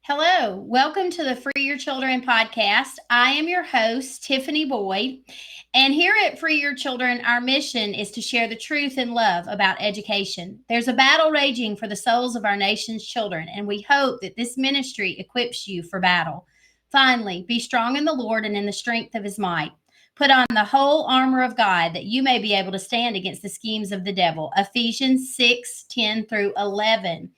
Hello, welcome to the Free Your Children podcast. I am your host, Tiffany Boyd, and here at Free Your Children, our mission is to share the truth and love about education. There's a battle raging for the souls of our nation's children, and we hope that this ministry equips you for battle. Finally, be strong in the Lord and in the strength of his might. Put on the whole armor of God that you may be able to stand against the schemes of the devil. Ephesians 6:10 through 11.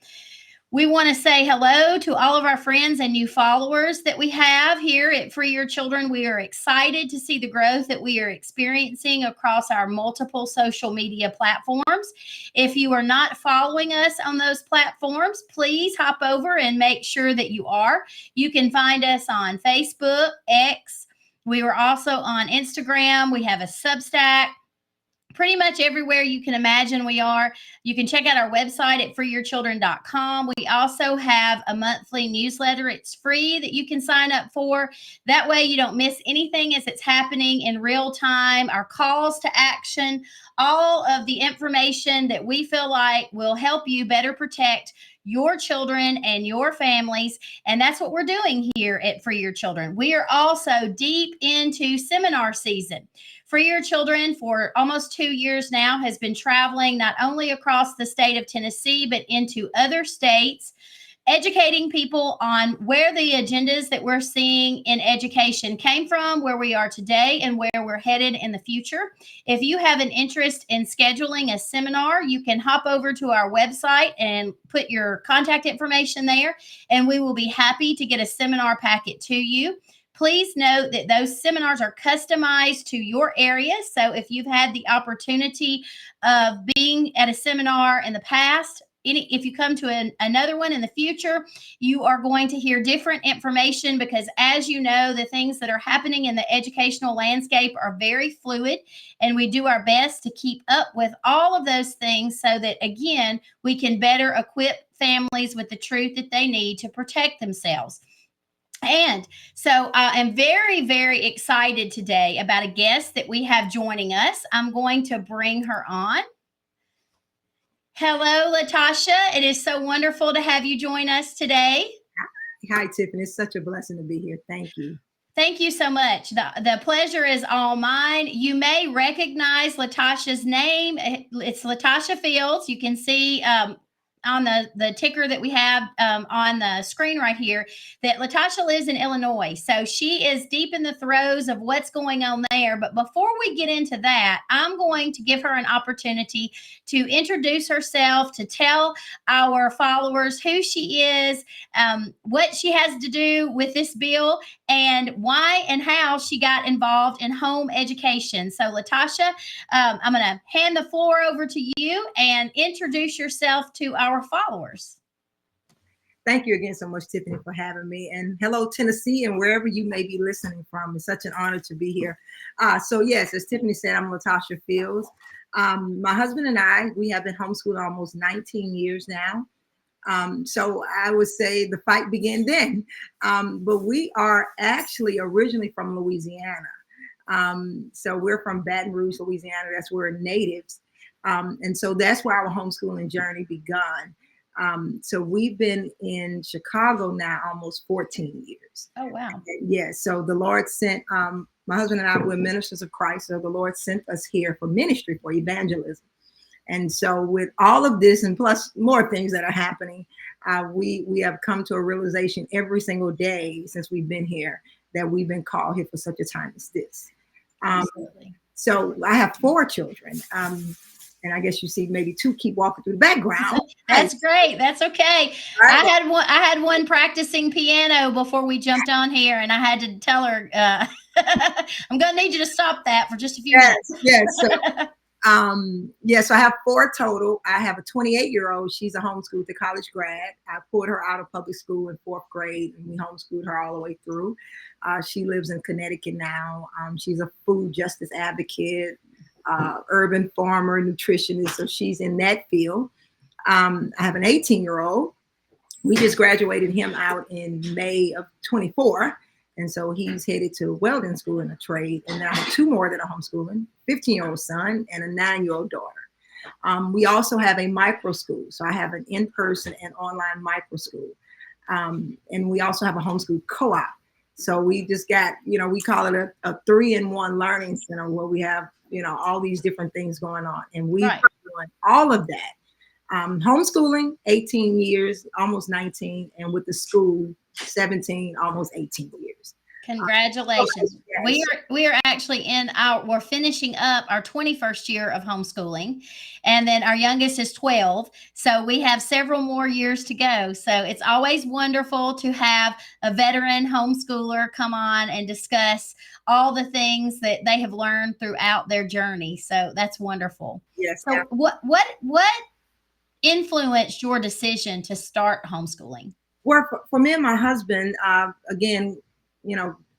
We want to say hello to all of our friends and new followers that we have here at Free Your Children. We are excited to see the growth that we are experiencing across our multiple social media platforms. If you are not following us on those platforms, please hop over and make sure that you are. You can find us on Facebook, X. We are also on Instagram. We have a Substack. Pretty much everywhere you can imagine we are. You can check out our website at freeyourchildren.com. We also have a monthly newsletter. It's free that you can sign up for. That way you don't miss anything as it's happening in real time. Our calls to action, all of the information that we feel like will help you better protect your children and your families. And that's what we're doing here at Free Your Children. We are also deep into seminar season. Free Your Children for almost 2 years now has been traveling not only across the state of Tennessee, but into other states, educating people on where the agendas that we're seeing in education came from, where we are today, and where we're headed in the future. If you have an interest in scheduling a seminar, you can hop over to our website and put your contact information there, and we will be happy to get a seminar packet to you. Please note that those seminars are customized to your area. So if you've had the opportunity of being at a seminar in the past, if you come to another one in the future, you are going to hear different information because, as you know, the things that are happening in the educational landscape are very fluid, and we do our best to keep up with all of those things so that, again, we can better equip families with the truth that they need to protect themselves. And so I am very, very excited today about a guest that we have joining us. I'm going to bring her on. Hello, Latasha. It is so wonderful to have you join us today. Hi, Tiffany. It's such a blessing to be here. Thank you. Thank you so much. The pleasure is all mine. You may recognize Latasha's name. It's Latasha Fields. You can see on the ticker that we have on the screen right here that Latasha lives in Illinois. So she is deep in the throes of what's going on there. But before we get into that, I'm going to give her an opportunity to introduce herself, to tell our followers who she is, what she has to do with this bill, and why and how she got involved in home education. So Latasha, I'm going to hand the floor over to you and introduce yourself to our followers. Thank you again so much, Tiffany, for having me. And hello, Tennessee, and wherever you may be listening from. It's such an honor to be here. So yes, as Tiffany said, I'm Latasha Fields. My husband and I, we have been homeschooled almost 19 years now. So I would say the fight began then. But we are actually originally from Louisiana. So we're from Baton Rouge, Louisiana. That's where we're natives. And so that's where our homeschooling journey begun. So we've been in Chicago now almost 14 years. Oh, wow. Yes. So the Lord sent, my husband and I were ministers of Christ. So the Lord sent us here for ministry, for evangelism. And so with all of this and plus more things that are happening, we have come to a realization every single day since we've been here that we've been called here for such a time as this. So I have 4 children. And I guess you see maybe 2 keep walking through the background. That's great. That's okay. Right. I had one practicing piano before we jumped on here, and I had to tell her, I'm going to need you to stop that for just a few minutes. Yes. So I have 4 total. I have a 28-year-old. She's a homeschool to college grad. I pulled her out of public school in 4th grade, and we homeschooled her all the way through. She lives in Connecticut now. She's a food justice advocate, urban farmer, nutritionist. So she's in that field. I have an 18-year-old. We just graduated him out in May of 24. And so he's headed to welding school in a trade. And then I have 2 more that are homeschooling, 15-year-old son and a 9-year-old daughter. We also have a micro school. So I have an in-person and online micro school. And we also have a homeschool co-op. So we just got, we call it a 3-in-1 learning center where we have, all these different things going on. And we've Right. been doing all of that. Homeschooling, 18 years, almost 19, and with the school, 17, almost 18 years. Congratulations. Yes. We are actually we're finishing up our 21st year of homeschooling, and then our youngest is 12. So we have several more years to go. So it's always wonderful to have a veteran homeschooler come on and discuss all the things that they have learned throughout their journey. So that's wonderful. Yes. So what influenced your decision to start homeschooling? Well, for me and my husband, again,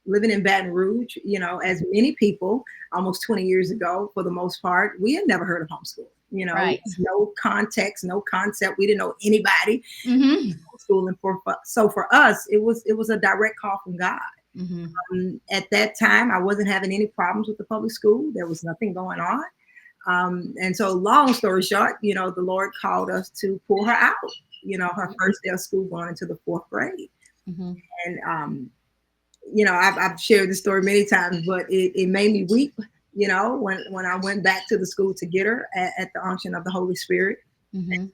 living in Baton Rouge, as many people almost 20 years ago, for the most part, we had never heard of homeschool. Right. No context, no concept. We didn't know anybody Mm-hmm. homeschooling. So for us, it was a direct call from God. Mm-hmm. At that time, I wasn't having any problems with the public school. There was nothing going on. And so long story short, the Lord called us to pull her out, her first day of school going into the 4th grade. Mm-hmm. And, I've shared this story many times, but it made me weep, when I went back to the school to get her at the unction of the Holy Spirit. Mm-hmm.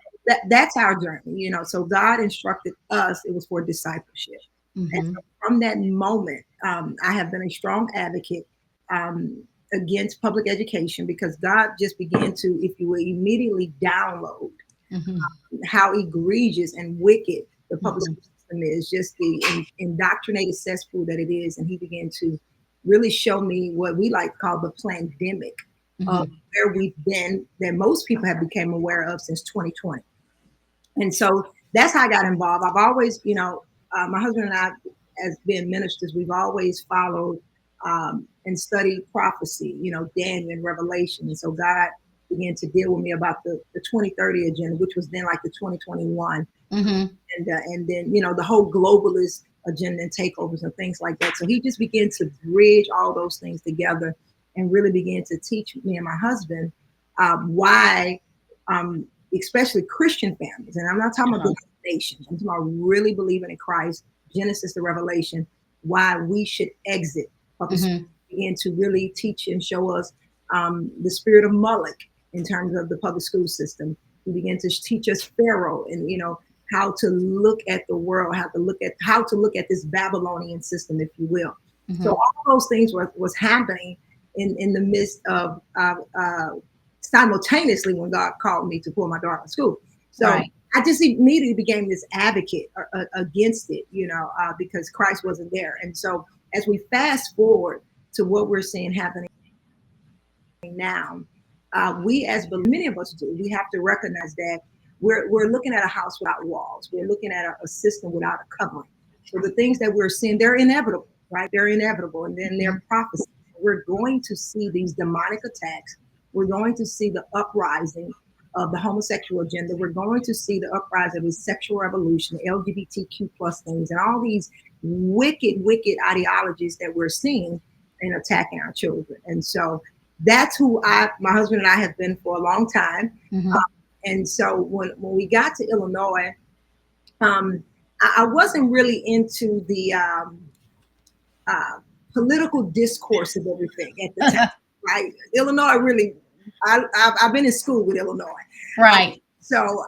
That's our journey, so God instructed us, it was for discipleship. Mm-hmm. And so from that moment, I have been a strong advocate against public education, because God just began to, if you will, immediately download Mm-hmm. how egregious and wicked the public Mm-hmm. school system is, just the indoctrinated cesspool that it is. And he began to really show me what we like to call the pandemic of where we've been, that most people have become aware of since 2020. And so that's how I got involved. I've always, my husband and I, as being ministers, we've always followed and studied prophecy, Daniel and Revelation. And so God began to deal with me about the 2030 agenda, which was then like the 2021. Mm-hmm. And then, the whole globalist agenda and takeovers and things like that. So he just began to bridge all those things together and really began to teach me and my husband why, especially Christian families, and I'm not talking about nations, I'm talking about really believing in Christ, Genesis to Revelation, why we should exit public school. Began to really teach and show us the spirit of Moloch in terms of the public school system. He began to teach us Pharaoh and, how to look at the world, how to look at this Babylonian system, if you will. So all those things was happening in the midst of simultaneously when God called me to pull my daughter out of school. So right. I just immediately became this advocate against it, because Christ wasn't there. And so as we fast forward to what we're seeing happening now, we, as many of us do, we have to recognize that we're looking at a house without walls. We're looking at a system without a covering. So the things that we're seeing, they're inevitable, right? They're inevitable. And then they're prophecies. We're going to see these demonic attacks. We're going to see the uprising of the homosexual agenda. We're going to see the uprising of the sexual revolution, the LGBTQ plus things, and all these wicked ideologies that we're seeing and attacking our children. And so that's who my husband and I have been for a long time. And so when we got to Illinois, I wasn't really into the political discourse of everything at the time, right? Illinois really, I've been in school with Illinois. Right. So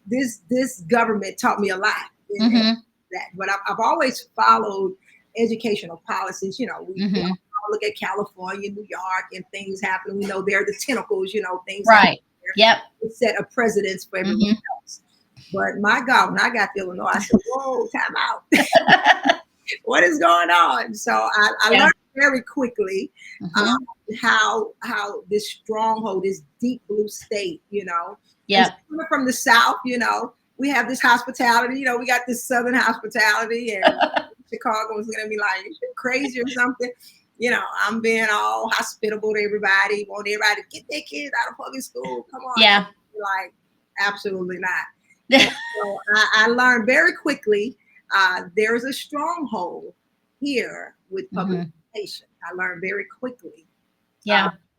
this government taught me a lot in that, but I've always followed educational policies. We look at California, New York, and things happening. We know they're the tentacles, things. Right. Yep. Set a precedence for everyone else. But my God, when I got to Illinois, I said, whoa, time out. What is going on? So I learned very quickly how this stronghold, this deep blue state, from the South, we have this hospitality, we got this Southern hospitality, and Chicago was going to be like, you're crazy or something. I'm being all hospitable to everybody, want everybody to get their kids out of public school. Come on. Yeah. Like, absolutely not. So I learned very quickly there is a stronghold here with public education. I learned very quickly,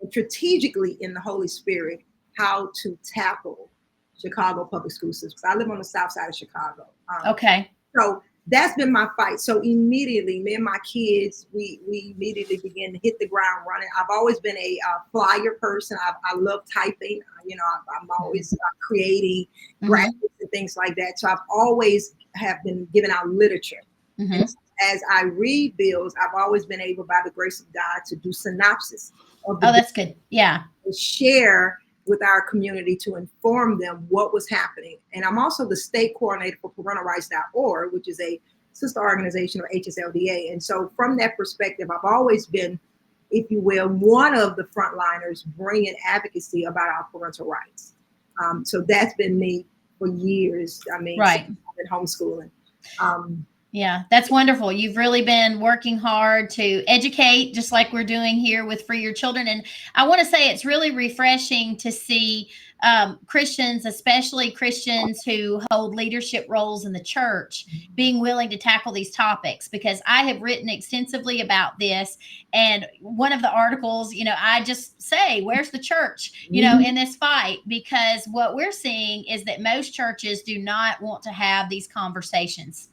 strategically in the Holy Spirit, how to tackle Chicago public school systems. I live on the south side of Chicago. Okay. So that's been my fight. So immediately, me and my kids, we immediately begin to hit the ground running. I've always been a flyer person. I love typing. I'm always creating Mm-hmm. graphics and things like that. So I've always have been giving out literature. Mm-hmm. And as I read bills, I've always been able, by the grace of God, to do synopsis of the Oh, that's good. Yeah. bill, share with our community to inform them what was happening. And I'm also the state coordinator for parentalrights.org, which is a sister organization of HSLDA. And so from that perspective, I've always been, if you will, one of the frontliners bringing advocacy about our parental rights. So that's been me for years. I mean, Right. since I've been homeschooling. Um, Yeah, that's wonderful. You've really been working hard to educate, just like we're doing here with Free Your Children. And I want to say it's really refreshing to see Christians, especially Christians who hold leadership roles in the church, being willing to tackle these topics, because I have written extensively about this. And one of the articles, I just say, where's the church, in this fight? Because what we're seeing is that most churches do not want to have these conversations.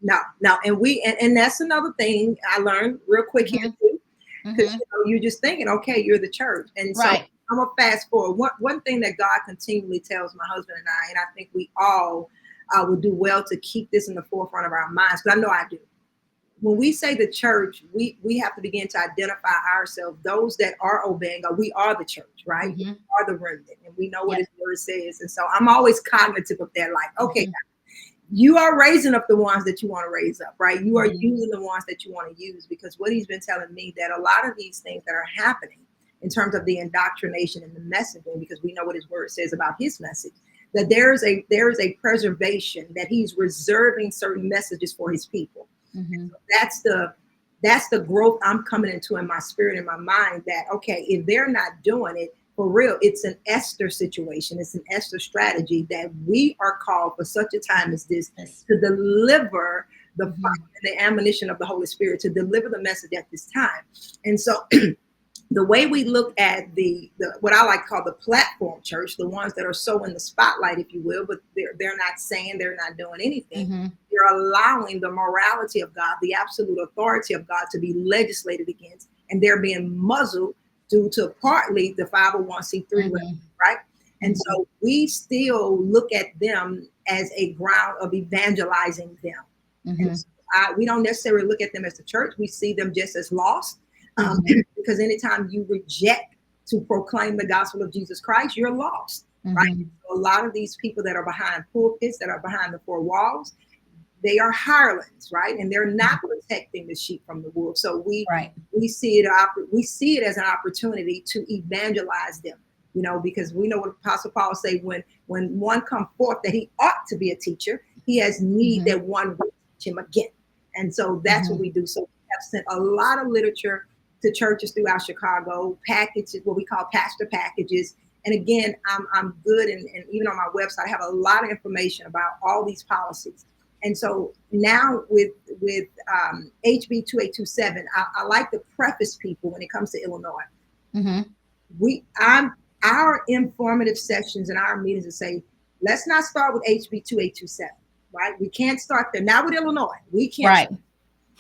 No, and that's another thing I learned real quick here too, because you're just thinking, okay, you're the church, and so Right. I'm gonna fast forward. One thing that God continually tells my husband and I think we all would do well to keep this in the forefront of our minds, because I know I do. When we say the church, we have to begin to identify ourselves. Those that are obeying God, we are the church, right? We are the remnant, and we know what His word says. And so I'm always cognitive of that, like, okay, you are raising up the ones that you want to raise up, right? You are using the ones that you want to use, because what He's been telling me, that a lot of these things that are happening in terms of the indoctrination and the messaging, because we know what His word says about His message, that there is a preservation, that He's reserving certain messages for His people. So that's the growth I'm coming into in my spirit and my mind, that, okay, if they're not doing it, for real, it's an Esther situation. It's an Esther strategy, that we are called for such a time as this to deliver the ammunition of the Holy Spirit, to deliver the message at this time. And so the way we look at the what I like to call the platform church, the ones that are so in the spotlight, if you will, but they're not saying, they're not doing anything. They're allowing the morality of God, the absolute authority of God, to be legislated against, and they're being muzzled due to partly the 501c3, right? And so we still look at them as a ground of evangelizing them. And so we don't necessarily look at them as the church. We see them just as lost, because anytime you reject to proclaim the gospel of Jesus Christ, you're lost, right? So a lot of these people that are behind pulpits, that are behind the four walls, they are hirelings, right? And they're not protecting the sheep from the wolves. So we see it as an opportunity to evangelize them, because we know what Apostle Paul say, when one come forth that he ought to be a teacher, he has need that one will teach him again. And so that's what we do. So we have sent a lot of literature to churches throughout Chicago, packages, what we call pastor packages. And again, I'm good, and even on my website, I have a lot of information about all these policies. And so now with HB2827, I like to preface people when it comes to Illinois. Our informative sessions and our meetings to say, let's not start with HB2827, right? We can't start there. Not with Illinois. We can't. Right.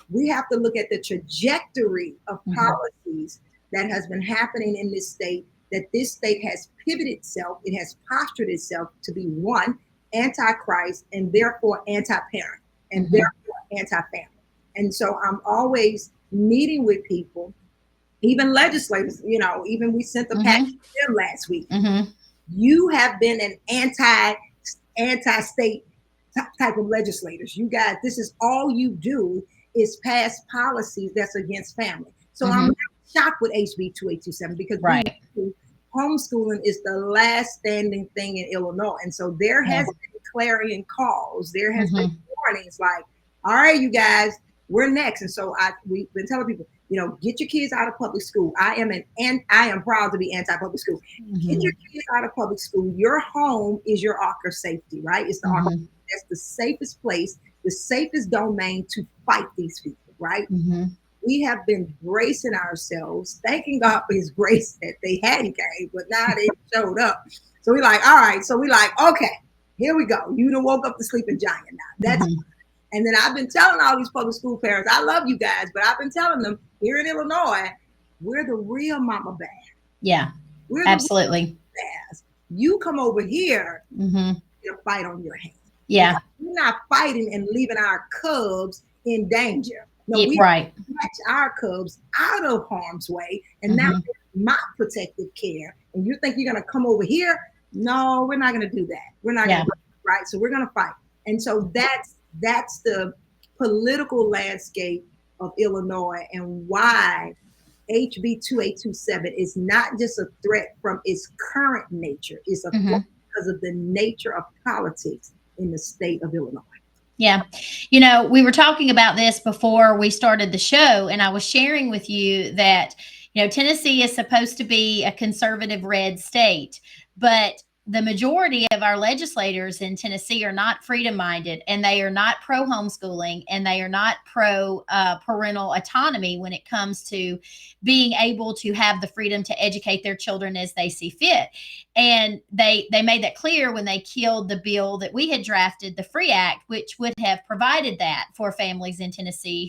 We have to look at the trajectory of policies that has been happening in this state, that this state has pivoted itself. It has postured itself to be, one, anti-Christ, and therefore anti-parent, and therefore anti-family. And so I'm always meeting with people, even legislators, even we sent the package to them last week. You have been an anti-state type of legislators. You guys, this is all you do, is pass policies that's against family. So I'm not shocked with HB2827, because homeschooling is the last standing thing in Illinois. And so there has been clarion calls. There has been warnings like, all right, you guys, we're next. And so we've been telling people, get your kids out of public school. I am proud to be anti-public school. Get your kids out of public school. Your home is your ark of safety, right? It's the ark. That's the safest place, the safest domain to fight these people, right? We have been bracing ourselves, thanking God for His grace that they hadn't came, but now they showed up. So we're like, all right. So we're like, okay, here we go. You done woke up the sleeping giant now. That's And then I've been telling all these public school parents, I love you guys, but I've been telling them here in Illinois, we're the real mama bear. Yeah, We're the absolutely. real bears. You come over here, to fight on your hands. Yeah. We're not fighting and leaving our cubs in danger. No, we right. snatch our cubs out of harm's way, and now my protective care. And you think you're going to come over here? No, we're not going to do that. We're not going to, right? So we're going to fight. And so that's the political landscape of Illinois, and why HB2827 is not just a threat from its current nature. It's a threat because of the nature of politics in the state of Illinois. Yeah. You know, we were talking about this before we started the show, and I was sharing with you that, you know, Tennessee is supposed to be a conservative red state, but the majority of our legislators in Tennessee are not freedom minded, and they are not pro homeschooling, and they are not pro parental autonomy when it comes to being able to have the freedom to educate their children as they see fit. And they made that clear when they killed the bill that we had drafted, the Free Act, which would have provided that for families in Tennessee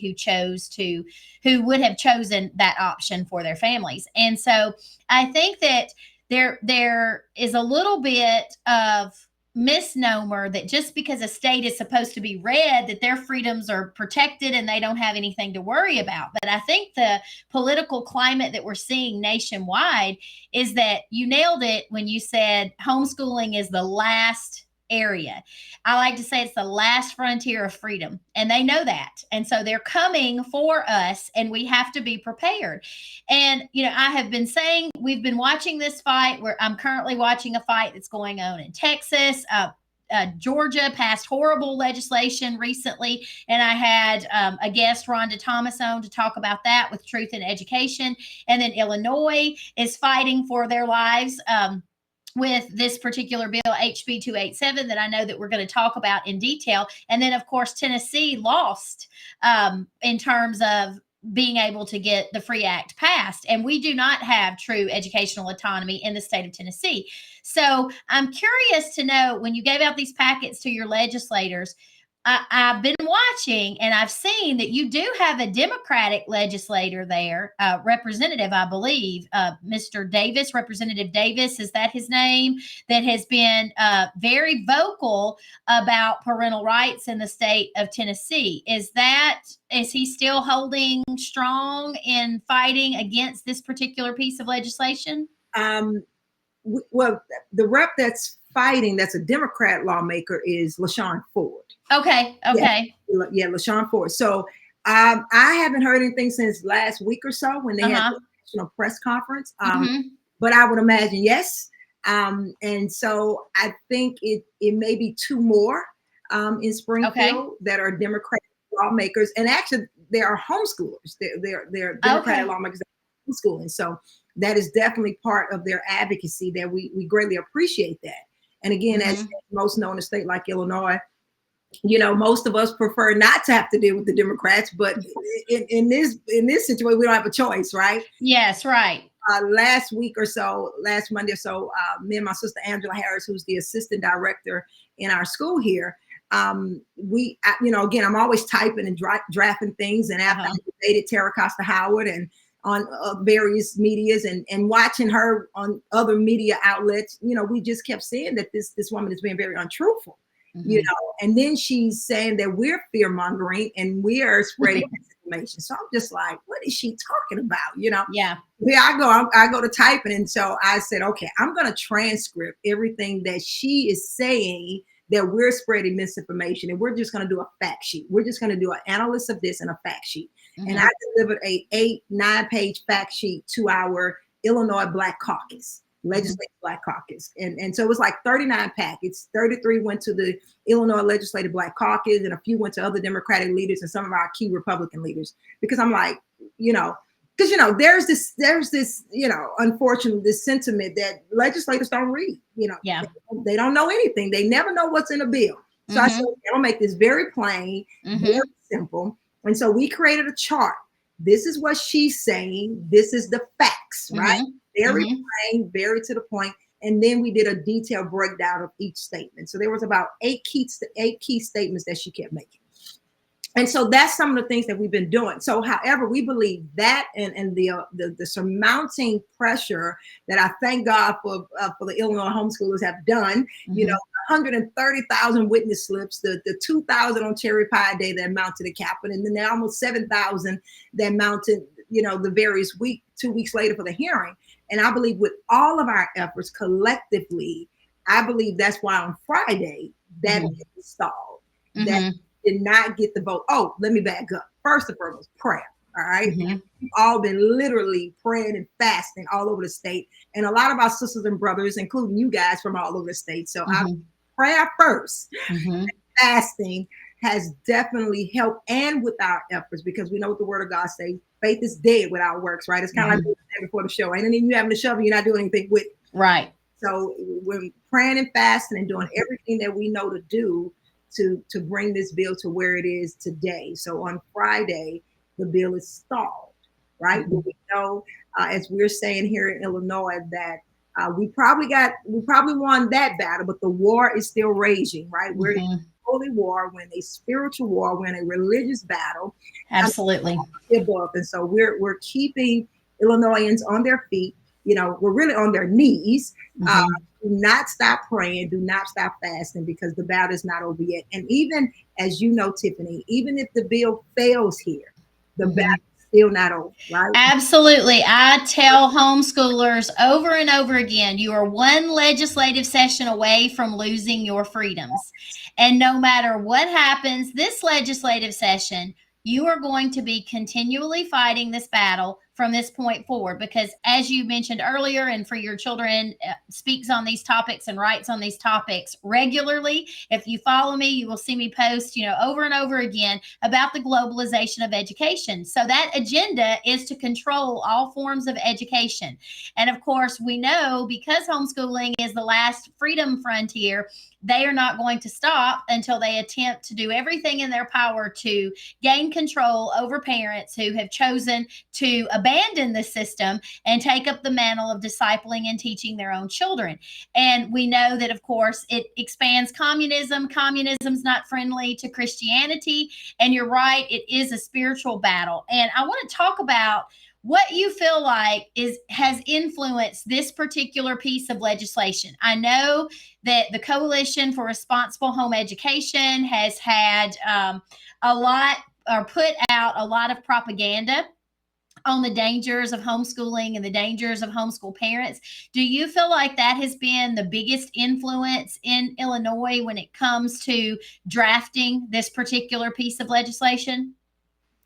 who would have chosen that option for their families. And so I think that there is a little bit of misnomer that just because a state is supposed to be red, that their freedoms are protected and they don't have anything to worry about. But I think the political climate that we're seeing nationwide is that you nailed it when you said homeschooling is the last area. I like to say it's the last frontier of freedom, and they know that. And so they're coming for us, and we have to be prepared. And, you know, I have been saying, we've been watching this fight where I'm currently watching a fight that's going on in Texas. Georgia passed horrible legislation recently, and I had a guest, Rhonda Thomas, on to talk about that with Truth in Education. And then Illinois is fighting for their lives with this particular bill, HB2827, that I know that we're going to talk about in detail. And then, of course, Tennessee lost in terms of being able to get the Free Act passed. And we do not have true educational autonomy in the state of Tennessee. So I'm curious to know, when you gave out these packets to your legislators, I've been watching, and I've seen that you do have a Democratic legislator there, representative, I believe, Mr. Davis, Representative Davis, is that his name, that has been very vocal about parental rights in the state of Tennessee. Is he still holding strong in fighting against this particular piece of legislation? Well, the rep that's fighting, that's a Democrat lawmaker, is LaShawn Ford. Okay. Yeah, LaShawn Ford. So I haven't heard anything since last week or so when they had the national press conference. But I would imagine yes. And so I think it may be two more in Springfield that are Democratic lawmakers, and actually they are homeschoolers. They're Democratic lawmakers that are homeschooling. So that is definitely part of their advocacy that we greatly appreciate that. And again, as most know in a state like Illinois, you know, most of us prefer not to have to deal with the Democrats, but in this situation, we don't have a choice, right? Yes, right. Last Monday or so, me and my sister Angela Harris, who's the assistant director in our school here, again, I'm always typing and drafting things, and after I debated Tara Costa Howard and on various medias and watching her on other media outlets, you know, we just kept saying that this woman is being very untruthful. You know, and then she's saying that we're fear mongering and we are spreading misinformation. So I'm just like, what is she talking about? You know? Yeah. I go to typing, and so I said, okay, I'm going to transcript everything that she is saying that we're spreading misinformation, and we're just going to do a fact sheet. We're just going to do an analysis of this and a fact sheet. And I delivered a 8-9 page fact sheet to our Illinois Black Caucus. Legislative Black Caucus. And so it was like 39 packets. 33 went to the Illinois Legislative Black Caucus, and a few went to other Democratic leaders and some of our key Republican leaders. Because I'm like, you know, because, you know, there's this, you know, unfortunately, this sentiment that legislators don't read, you know, they don't know anything. They never know what's in a bill. So I said, I'll make this very plain, very simple. And so we created a chart. This is what she's saying. This is the facts, right? Very plain, very to the point. And then we did a detailed breakdown of each statement. So there was about eight key statements that she kept making. And so that's some of the things that we've been doing. So, however, we believe that and the surmounting pressure that I thank God for the Illinois homeschoolers have done. You know, 130,000 witness slips, the 2,000 on Cherry Pie Day that mounted the Capitol, and then there almost 7,000 that mounted, you know, the various 2 weeks later for the hearing. And I believe with all of our efforts collectively, I believe that's why on Friday that was installed. That did not get the vote. Oh, let me back up. First and foremost, prayer. All right. We've all been literally praying and fasting all over the state. And a lot of our sisters and brothers, including you guys from all over the state. So our prayer first, fasting has definitely helped, and with our efforts, because we know what the word of God says, faith is dead without works, right? It's kind of like we said before the show. Ain't any you having to shovel, you're not doing anything with it. Right. So we're praying and fasting and doing everything that we know to do to bring this bill to where it is today. So on Friday, the bill is stalled, right? But we know, as we're saying here in Illinois, that we probably won that battle, but the war is still raging, right? We're in a holy war, we're in a spiritual war, we're in a religious battle. Absolutely. And so we're keeping Illinoisans on their feet. You know, we're really on their knees. Do not stop praying. Do not stop fasting, because the battle is not over yet. And even, as you know, Tiffany, even if the bill fails here, the battle is still not over, right? Absolutely. I tell homeschoolers over and over again, you are one legislative session away from losing your freedoms. And no matter what happens this legislative session, you are going to be continually fighting this battle from this point forward, because as you mentioned earlier, and For Your Children speaks on these topics and writes on these topics regularly. If you follow me, you will see me post, you know, over and over again about the globalization of education. So that agenda is to control all forms of education. And of course, we know, because homeschooling is the last freedom frontier, they are not going to stop until they attempt to do everything in their power to gain control over parents who have chosen to abandon the system and take up the mantle of discipling and teaching their own children. And we know that, of course, it expands communism. Communism's not friendly to Christianity. And you're right, it is a spiritual battle. And I want to talk about what you feel like has influenced this particular piece of legislation. I know that the Coalition for Responsible Home Education has had a lot, or put out a lot of propaganda on the dangers of homeschooling and the dangers of homeschool parents. Do you feel like that has been the biggest influence in Illinois when it comes to drafting this particular piece of legislation?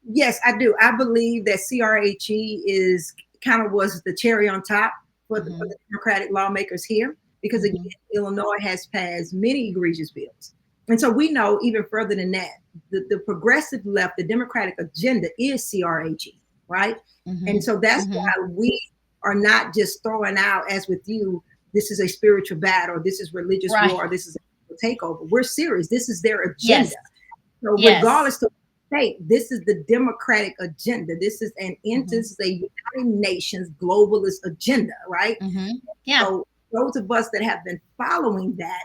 Yes, I do. I believe that CRHE was the cherry on top for the Democratic lawmakers here, because again, Illinois has passed many egregious bills. And so we know even further than that, the progressive left, the Democratic agenda is CRHE, right? And so that's why we are not just throwing out, as with you, this is a spiritual battle, this is religious war, this is a takeover. We're serious. This is their agenda. So regardless of state, this is the Democratic agenda. This is a United Nations globalist agenda, right? So those of us that have been following that,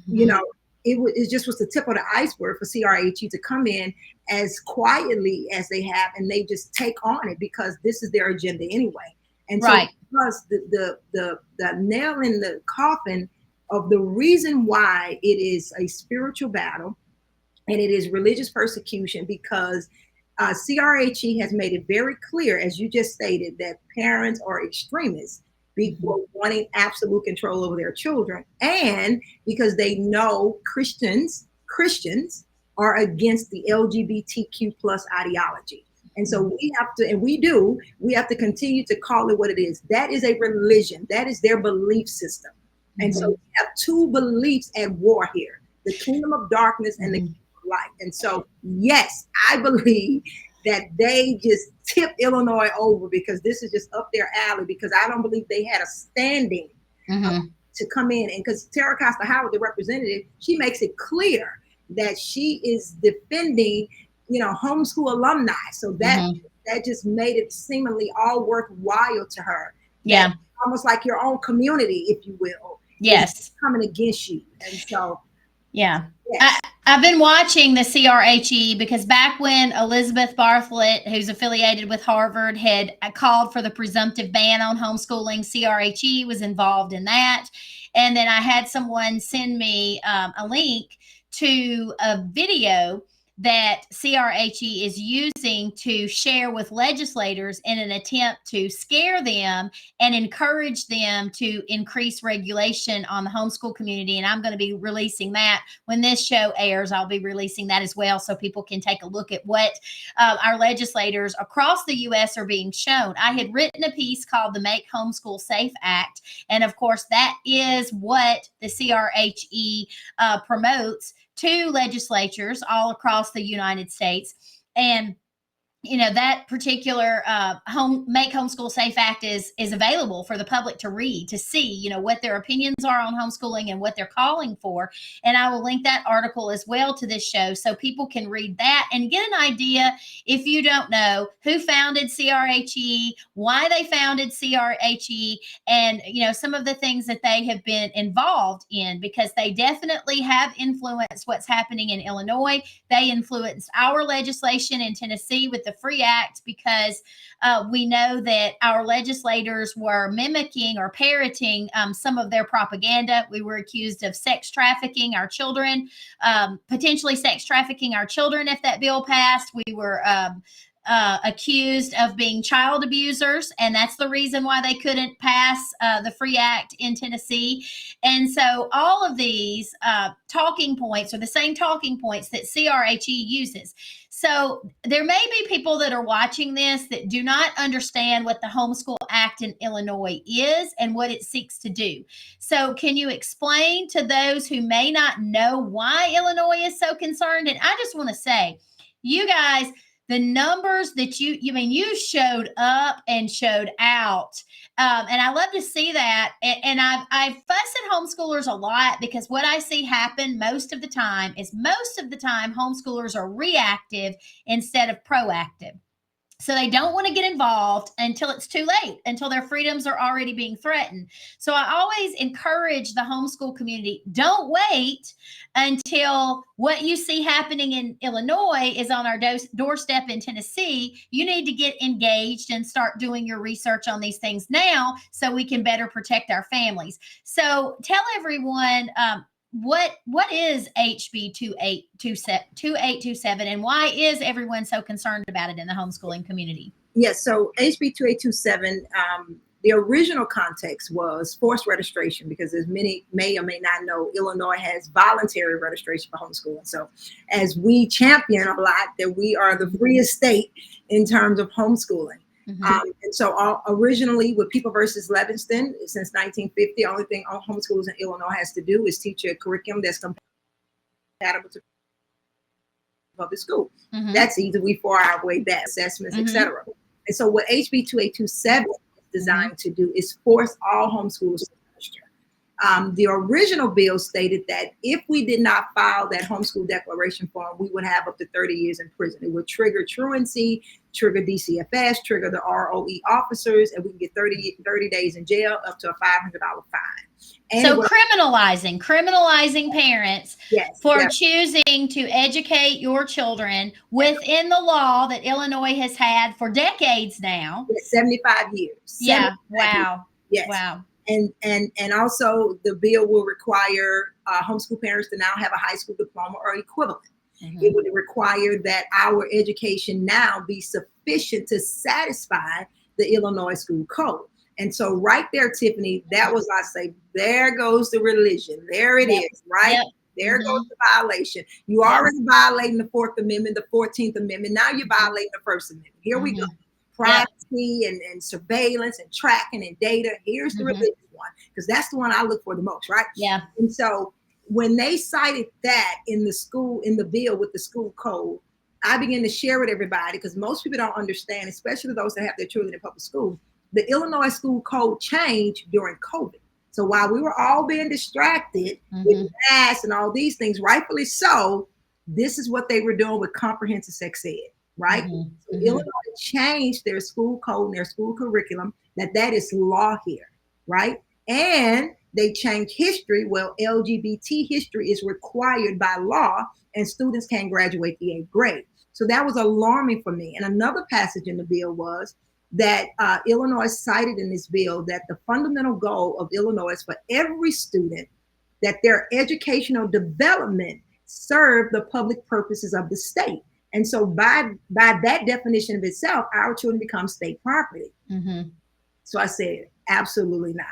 you know, it just was the tip of the iceberg for CRHE to come in as quietly as they have, and they just take on it because this is their agenda anyway. And so because the nail in the coffin of the reason why it is a spiritual battle and it is religious persecution, because CRHE has made it very clear, as you just stated, that parents are extremists before wanting absolute control over their children, and because they know Christians are against the LGBTQ plus ideology. And so we have to continue to call it what it is. That is a religion. That is their belief system. And so we have two beliefs at war here: the kingdom of darkness and the kingdom of light. And so, yes, I believe that they just tipped Illinois over, because this is just up their alley, because I don't believe they had a standing to come in. And because Tara Costa Howard, the representative, she makes it clear that she is defending, homeschool alumni. So that just made it seemingly all worthwhile to her. Yeah. Almost like your own community, if you will. Yes. Coming against you. And so Yeah. Yes. I've been watching the CRHE because back when Elizabeth Bartholet, who's affiliated with Harvard, had called for the presumptive ban on homeschooling, CRHE was involved in that. And then I had someone send me a link to a video that CRHE is using to share with legislators in an attempt to scare them and encourage them to increase regulation on the homeschool community. And I'm going to be releasing that when this show airs. I'll be releasing that as well so people can take a look at what our legislators across the U.S. are being shown. I had written a piece called the Make Homeschool Safe Act. And of course, that is what the CRHE promotes to legislatures all across the United States. And that particular Make Homeschool Safe Act is available for the public to read, to see what their opinions are on homeschooling and what they're calling for. And I will link that article as well to this show so people can read that and get an idea, if you don't know, who founded CRHE, why they founded CRHE, and some of the things that they have been involved in, because they definitely have influenced what's happening in Illinois. They influenced our legislation in Tennessee with the Free Act, because we know that our legislators were mimicking or parroting some of their propaganda. We were accused of sex trafficking our children, potentially sex trafficking our children if that bill passed. We were accused of being child abusers, and that's the reason why they couldn't pass the Free Act in Tennessee. And so all of these talking points are the same talking points that CRHE uses. So there may be people that are watching this that do not understand what the Homeschool Act in Illinois is and what it seeks to do. So can you explain to those who may not know why Illinois is so concerned? And I just want to say, you guys, the numbers that you showed up and showed out. And I love to see that. And I fuss at homeschoolers a lot, because what I see happen most of the time homeschoolers are reactive instead of proactive. So they don't want to get involved until it's too late, until their freedoms are already being threatened. So I always encourage the homeschool community, don't wait until what you see happening in Illinois is on our doorstep in Tennessee. You need to get engaged and start doing your research on these things now so we can better protect our families. So tell everyone, what is HB 2827 and why is everyone so concerned about it in the homeschooling community? Yes, so HB 2827, the original context was forced registration, because as many may or may not know, Illinois has voluntary registration for homeschooling. So as we champion a lot that we are the freest state in terms of homeschooling. Mm-hmm. And so originally with People versus Levingston, since 1950, the only thing all homeschoolers in Illinois has to do is teach a curriculum that's compatible to public school. Mm-hmm. That's easy. We 4-hour way back assessments, mm-hmm. etc. And so what HB 2827 is designed mm-hmm. to do is force all homeschoolers to register. The original bill stated that if we did not file that homeschool declaration form, we would have up to 30 years in prison. It would trigger truancy, trigger DCFS, trigger the ROE officers, and we can get 30 days in jail, up to a $500 fine. And so criminalizing parents yes, for definitely. choosing to educate your children within the law that Illinois has had for decades now. 75 years. Yeah. 75 wow. Years. Yes. Wow. And also the bill will require homeschool parents to now have a high school diploma or equivalent. Mm-hmm. It would require that our education now be sufficient to satisfy the Illinois school code. And so right there, Tiffany, that was, I say, there goes the religion. There it yep. is, right? Yep. There mm-hmm. goes the violation. You yep. already violating the 4th Amendment, the 14th Amendment. Now you're violating the First Amendment. Here mm-hmm. we go. Privacy yep. and surveillance and tracking and data. Here's the mm-hmm. religious one, because that's the one I look for the most, right? Yeah. And so when they cited that in the bill with the school code, I began to share with everybody, because most people don't understand, especially those that have their children in public school. The Illinois school code changed during COVID. So while we were all being distracted mm-hmm. with masks and all these things, rightfully so, this is what they were doing with comprehensive sex ed, right? Mm-hmm. So mm-hmm. Illinois changed their school code and their school curriculum, that is law here, right? And they changed history. Well, LGBT history is required by law, and students can't graduate the 8th grade. So that was alarming for me. And another passage in the bill was that Illinois cited in this bill that the fundamental goal of Illinois is for every student that their educational development serve the public purposes of the state. And so by that definition of itself, our children become state property. Mm-hmm. So I said, absolutely not.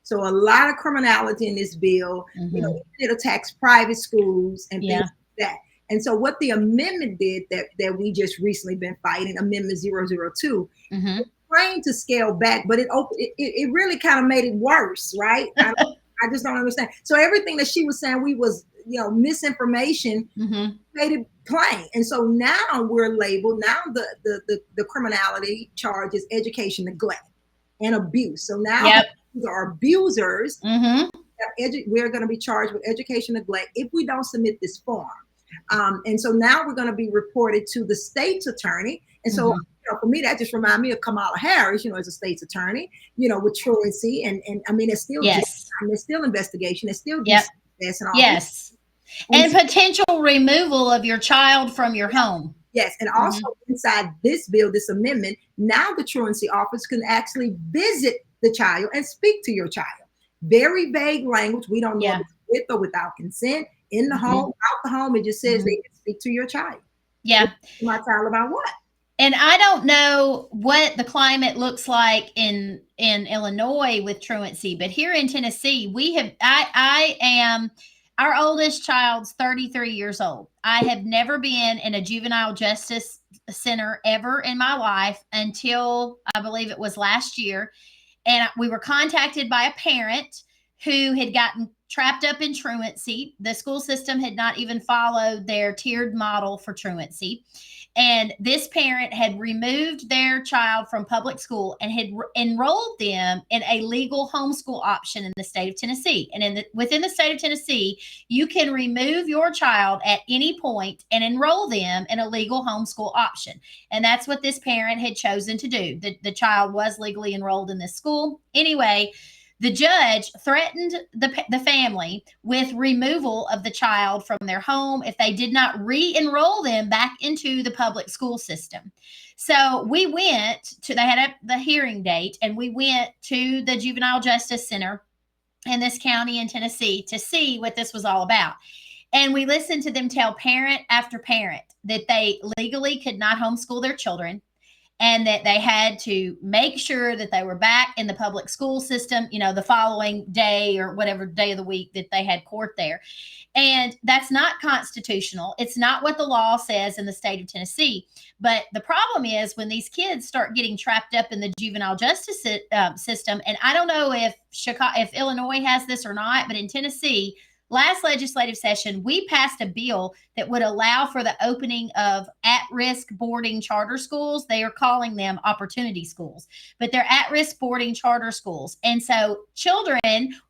So a lot of criminality in this bill, Mm-hmm. you know, it attacks private schools and things like that. And so what the amendment did that we just recently been fighting, Amendment 002, Mm-hmm. trying to scale back, but it really kind of made it worse, right? I just don't understand. So everything that she was saying, we was, you know, misinformation, Mm-hmm. made it plain. And so now we're labeled, now the criminality charge is education neglect and abuse. So now these are abusers. Mm-hmm. We're going to be charged with education neglect if we don't submit this form. And so now we're going to be reported to the state's attorney. And so, Mm-hmm. you know, for me, that just reminds me of Kamala Harris, you know, as a state's attorney, you know, with truancy. And I mean, it's still, there's still investigation. It's still and all and potential removal of your child from your home. Yes. And also inside this bill, this amendment, now the truancy office can actually visit the child and speak to your child. Very vague language. We don't know if it's with or without consent. In the home, out the home, it just says they can speak to your child. Yeah. My child about what? And I don't know what the climate looks like in Illinois with truancy, but here in Tennessee, we have, I am, our oldest child's 33 years old. I have never been in a juvenile justice center ever in my life until I believe it was last year. And we were contacted by a parent who had gotten trapped up in truancy. The school system had not even followed their tiered model for truancy. And this parent had removed their child from public school and had enrolled them in a legal homeschool option in the state of Tennessee. And within the state of Tennessee, you can remove your child at any point and enroll them in a legal homeschool option. And that's what this parent had chosen to do. The child was legally enrolled in this school. Anyway, the judge threatened the family with removal of the child from their home if they did not re-enroll them back into the public school system. So we went to, they had the hearing date, and we went to the Juvenile Justice Center in this county in Tennessee to see what this was all about. And we listened to them tell parent after parent that they legally could not homeschool their children, and that they had to make sure that they were back in the public school system, you know, the following day or whatever day of the week that they had court there. And that's not constitutional. It's not what the law says in the state of Tennessee. But the problem is when these kids start getting trapped up in the juvenile justice system, and I don't know if Illinois has this or not, but in Tennessee, last legislative session, we passed a bill that would allow for the opening of at-risk boarding charter schools. They are calling them opportunity schools, but they're at-risk boarding charter schools. And so children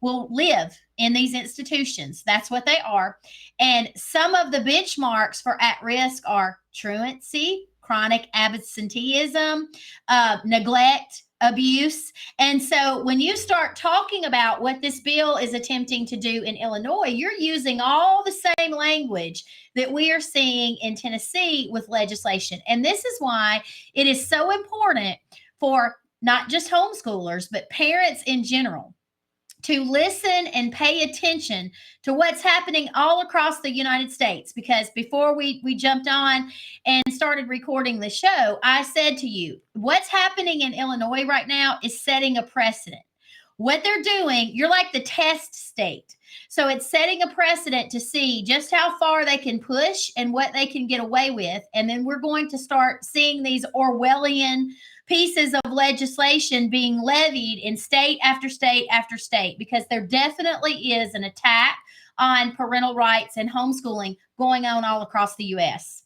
will live in these institutions. That's what they are. And some of the benchmarks for at-risk are truancy, chronic absenteeism, neglect, abuse. And so when you start talking about what this bill is attempting to do in Illinois, you're using all the same language that we are seeing in Tennessee with legislation. And this is why it is so important for not just homeschoolers, but parents in general to listen and pay attention to what's happening all across the United States. Because before we jumped on and started recording the show, I said to you, what's happening in Illinois right now is setting a precedent. What they're doing, you're like the test state. So it's setting a precedent to see just how far they can push and what they can get away with. And then we're going to start seeing these Orwellian pieces of legislation being levied in state after state after state, because there definitely is an attack on parental rights and homeschooling going on all across the U.S.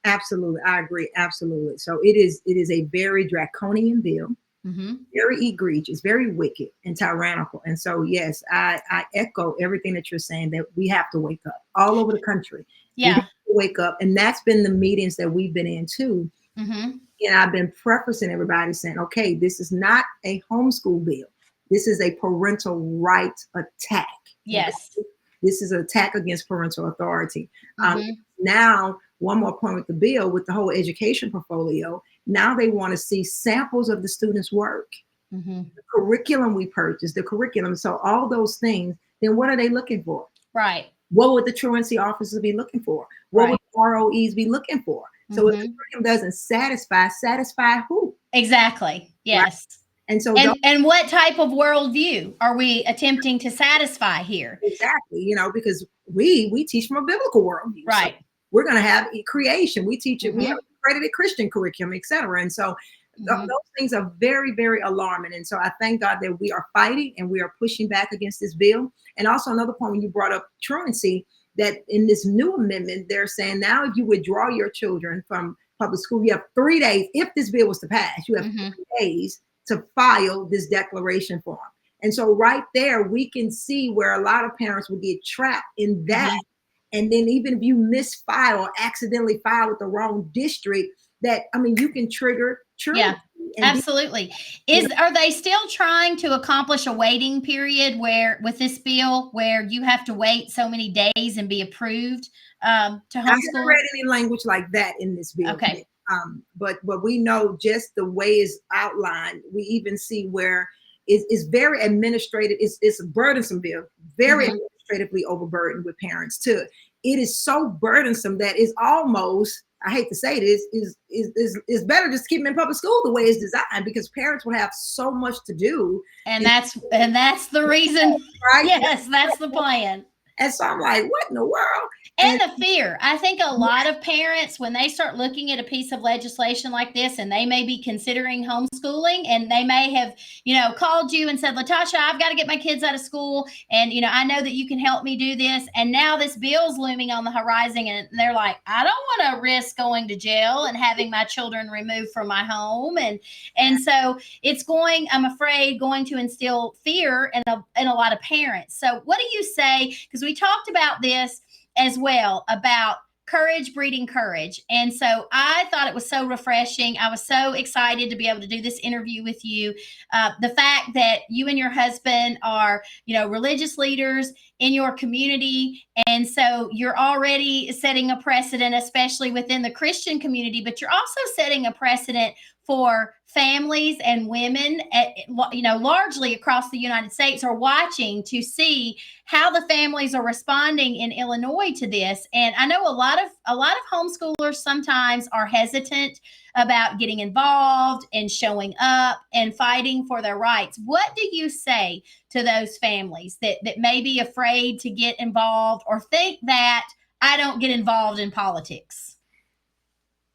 Absolutely. I agree. Absolutely. So it is a very draconian bill, very egregious, very wicked and tyrannical. And so, yes, I echo everything that you're saying, that we have to wake up all over the country. Yeah. We have to wake up. And that's been the meetings that we've been in too. And I've been prefacing everybody saying, okay, this is not a homeschool bill. This is a parental right attack. Yes. Okay? This is an attack against parental authority. Mm-hmm. Now, one more point with the bill, with the whole education portfolio, now they want to see samples of the students' work, Mm-hmm. the curriculum we purchased, the curriculum. So all those things, then what are they looking for? Right. What would the truancy officers be looking for? What would the ROEs be looking for? So if the curriculum doesn't satisfy who? Exactly. Yes. Right? And so and what type of worldview are we attempting to satisfy here? Exactly, you know, because we teach from a biblical worldview. Right. So we're going to have creation. We teach it. Mm-hmm. We have accredited Christian curriculum, etc. And so those things are very, very alarming. And so I thank God that we are fighting and we are pushing back against this bill. And also another point, when you brought up truancy, that in this new amendment, they're saying now if you withdraw your children from public school, you have 3 days. If this bill was to pass, you have 3 days to file this declaration form. And so right there, we can see where a lot of parents will get trapped in that. And then even if you misfile or accidentally file with the wrong district, that, I mean, you can trigger truancy. Yeah, absolutely. Are they still trying to accomplish a waiting period where with this bill where you have to wait so many days and be approved to homeschool? I haven't read any language like that in this bill. Okay. But we know just the way it's outlined, we even see where it's very administrative. It's a burdensome bill, very administratively overburdened with parents too. It is so burdensome that it's almost, I hate to say this, is better just keep them in public school the way it's designed, because parents will have so much to do. And that's the reason. Right? Yes, that's the plan. And so I'm like, what in the world? And the fear. I think a lot of parents, when they start looking at a piece of legislation like this, and they may be considering homeschooling, and they may have, called you and said, Latasha, I've got to get my kids out of school. And, I know that you can help me do this. And now this bill's looming on the horizon. And they're like, I don't want to risk going to jail and having my children removed from my home. And so it's I'm afraid, going to instill fear in a lot of parents. So what do you say? Because we talked about this as well, about courage breeding courage. And so I thought it was so refreshing. I was so excited to be able to do this interview with you. The fact that you and your husband are, religious leaders in your community. And so you're already setting a precedent, especially within the Christian community, but you're also setting a precedent for families and women, largely across the United States, are watching to see how the families are responding in Illinois to this. And I know a lot of homeschoolers sometimes are hesitant about getting involved and showing up and fighting for their rights. What do you say to those families that may be afraid to get involved or think that I don't get involved in politics?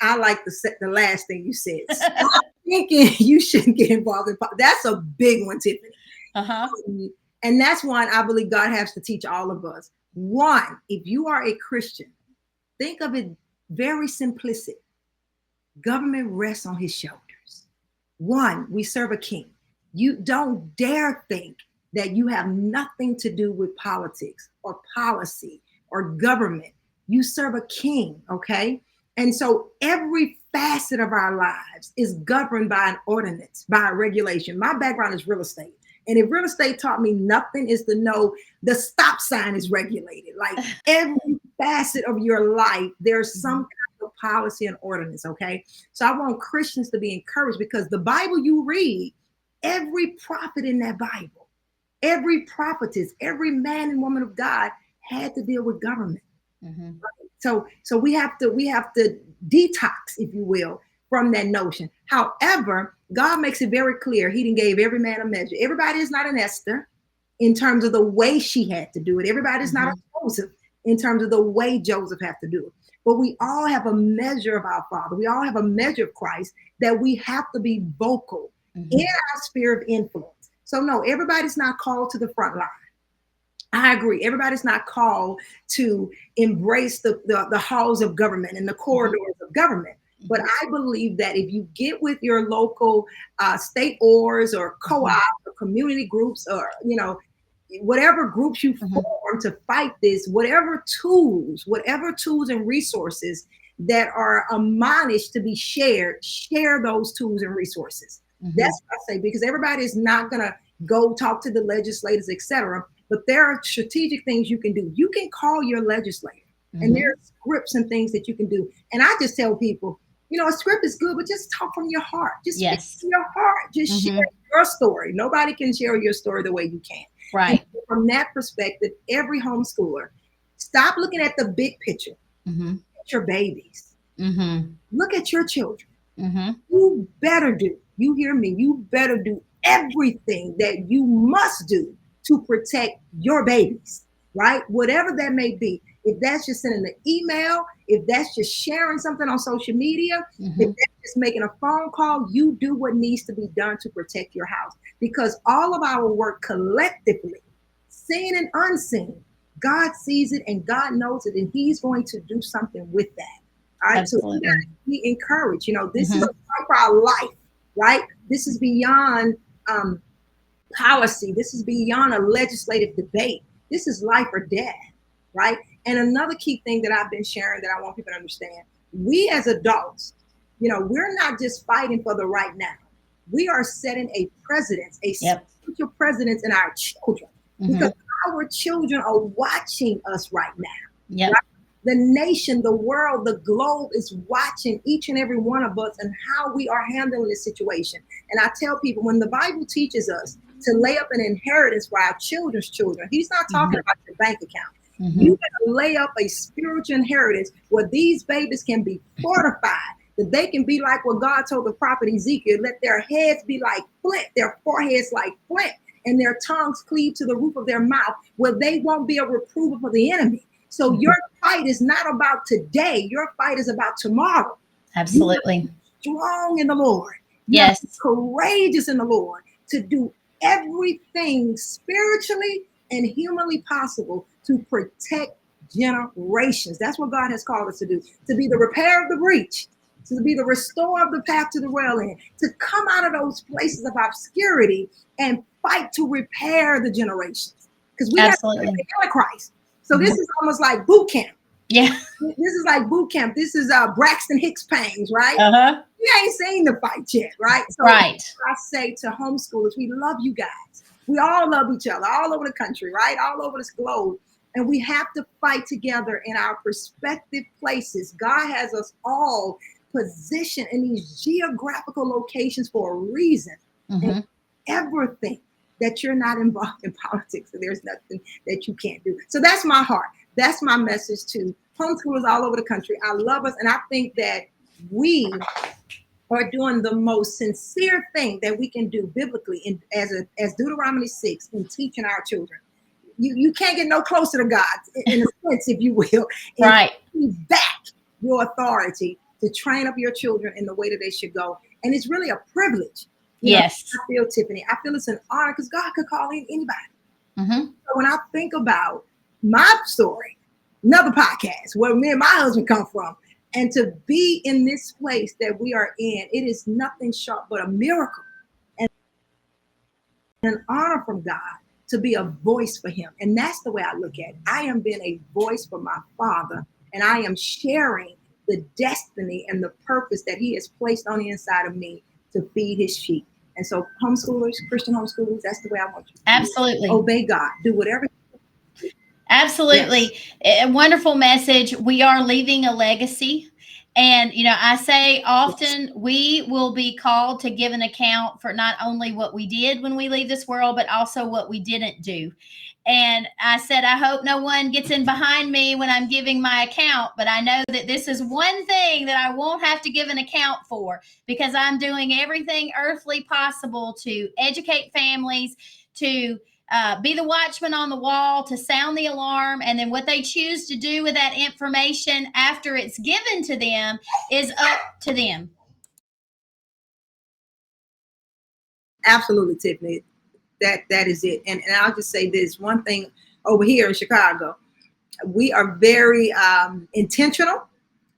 I like the last thing you said. Stop thinking you shouldn't get involved in politics. That's a big one, Tiffany. And that's one I believe God has to teach all of us. One, if you are a Christian, think of it very simplistic. Government rests on his shoulders. One, we serve a king. You don't dare think that you have nothing to do with politics or policy or government. You serve a king, okay? And so every facet of our lives is governed by an ordinance, by a regulation. My background is real estate. And if real estate taught me nothing, is to know the stop sign is regulated. Like every facet of your life, there's some kind of policy and ordinance, okay? So I want Christians to be encouraged, because the Bible you read, every prophet in that Bible, every prophetess, every man and woman of God had to deal with government. So we have to detox, if you will, from that notion. However, God makes it very clear. He didn't gave every man a measure. Everybody is not an Esther in terms of the way she had to do it. Everybody is not a Joseph in terms of the way Joseph had to do it. But we all have a measure of our Father. We all have a measure of Christ that we have to be vocal in our sphere of influence. So no, everybody's not called to the front line. I agree. Everybody's not called to embrace the halls of government and the corridors of government. But I believe that if you get with your local state oars or co-op or community groups, or, whatever groups you form to fight this, whatever tools and resources that are admonished to be shared, share those tools and resources. That's what I say, because everybody is not going to go talk to the legislators, etc. But there are strategic things you can do. You can call your legislator, and there are scripts and things that you can do. And I just tell people, a script is good, but just talk from your heart. Just speak from your heart. Just share your story. Nobody can share your story the way you can. Right. And from that perspective, every homeschooler, stop looking at the big picture. Look at your babies. Look at your children. You better do. You hear me? You better do everything that you must do to protect your babies, right? Whatever that may be. If that's just sending an email, if that's just sharing something on social media, if that's just making a phone call, you do what needs to be done to protect your house. Because all of our work collectively, seen and unseen, God sees it and God knows it, and he's going to do something with that. All right. Absolutely. So we encourage, this is a fight for our life, right? This is beyond policy. This is beyond a legislative debate. This is life or death, right? And another key thing that I've been sharing that I want people to understand, we as adults, we're not just fighting for the right now. We are setting a precedent, spiritual precedent in our children, because our children are watching us right now. Right? The nation, the world, the globe is watching each and every one of us and how we are handling this situation. And I tell people, when the Bible teaches us to lay up an inheritance for our children's children, he's not talking about your bank account. You gotta lay up a spiritual inheritance where these babies can be fortified, that they can be like what God told the prophet Ezekiel, let their heads be like flint, their foreheads like flint, and their tongues cleave to the roof of their mouth, where they won't be a reprover for the enemy. So your fight is not about today. Your fight is about tomorrow. Absolutely. Strong in the Lord. Yes. Courageous in the Lord to do everything spiritually and humanly possible to protect generations. That's what God has called us to do. To be the repair of the breach. To be the restorer of the path to the well-end. To come out of those places of obscurity and fight to repair the generations. Because we have the Antichrist. So this is almost like boot camp. Yeah. This is like boot camp. This is Braxton Hicks Pangs, right? We ain't seen the fight yet, right? So I say to homeschoolers, we love you guys. We all love each other all over the country, right? All over this globe. And we have to fight together in our respective places. God has us all positioned in these geographical locations for a reason. And everything that you're not involved in politics, and there's nothing that you can't do. So that's my heart. That's my message to homeschoolers all over the country. I love us, and I think that we are doing the most sincere thing that we can do biblically, as Deuteronomy 6, in teaching our children. You can't get no closer to God, in a sense, if you will. Right. Back your authority to train up your children in the way that they should go. And it's really a privilege. Yes. I feel, Tiffany, I feel it's an honor because God could call in anybody. So when I think about my story, another podcast where me and my husband come from, and to be in this place that we are in, it is nothing short but a miracle and an honor from God to be a voice for him. And that's the way I look at it. I am being a voice for my Father, and I am sharing the destiny and the purpose that he has placed on the inside of me to feed his sheep. And so homeschoolers, Christian homeschoolers, that's the way I want you to absolutely obey God. Do whatever. Absolutely. Yes. A wonderful message. We are leaving a legacy. And, I say often we will be called to give an account for not only what we did when we leave this world, but also what we didn't do. And I said, I hope no one gets in behind me when I'm giving my account, but I know that this is one thing that I won't have to give an account for, because I'm doing everything earthly possible to educate families, to be the watchman on the wall, to sound the alarm. And then what they choose to do with that information after it's given to them is up to them. Absolutely, Tiffany. That is it. And I'll just say this one thing over here in Chicago. We are very intentional